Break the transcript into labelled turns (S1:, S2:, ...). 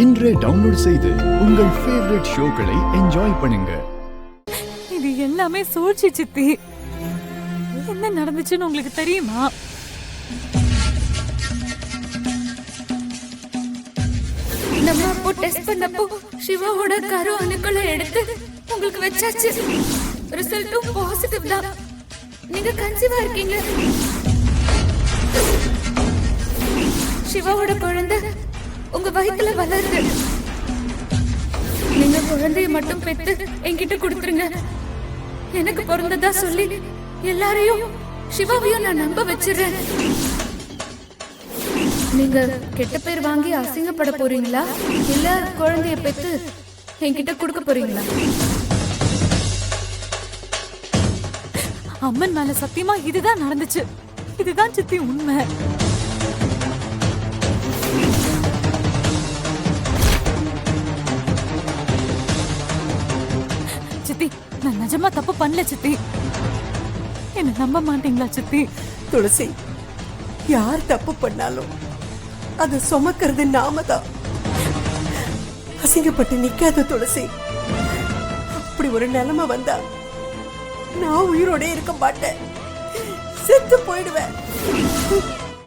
S1: இன்றே டவுன்லோட் செய்து உங்கள் ஃபேவரட் ஷோக்களை என்ஜாய் பண்ணுங்க.
S2: இது எல்லாமே சூழ்ச்சி சித்தி. என்ன நடந்துச்சுன்னு உங்களுக்கு தெரியுமா?
S3: நம்ம அப்போ டெஸ்ட் பண்ணப்போ சிவாவோட கரு அணுக்களை எடுத்து உங்களுக்கு வச்சாச்சு. ரிசல்ட்டும் பாசிட்டிவ் தான். நீங்க கன்சீவா இருக்கீங்க. சிவாவோட குழந்தை உங்க வயித்துல வளருது. நீங்க குழந்தைய மட்டும் பெத்து என்கிட்ட கொடுத்துருங்க. எனக்கு பிறந்ததா சொல்லி எல்லாரையும் சிவாவையும் நான் நம்ப வச்சிடுறேன். நீங்க கெட்ட பேர் வாங்கி அசிங்கப்பட போறீங்களா இல்ல குழந்தைய பெத்து என்கிட்ட கொடுக்க போறீங்களா?
S2: அம்மன் மேல சத்தியமா இதுதான் நடந்துச்சு. இதுதான் சித்தி உண்மை. சித்தி, நான் நிஜமா தப்பு பண்ணல சித்தி. என்ன நம்ப மாட்டீங்களா சித்தி?
S4: துளசி, யார் தப்பு பண்ணாலும் அதை சுமக்கிறது நாம தான். அசிங்கப்பட்டு நிக்காத துளசி. அப்படி ஒரு நிலைமை வந்தா நான் உயிரோட இருக்க மாட்டேன், செத்து போயிடுவேன்.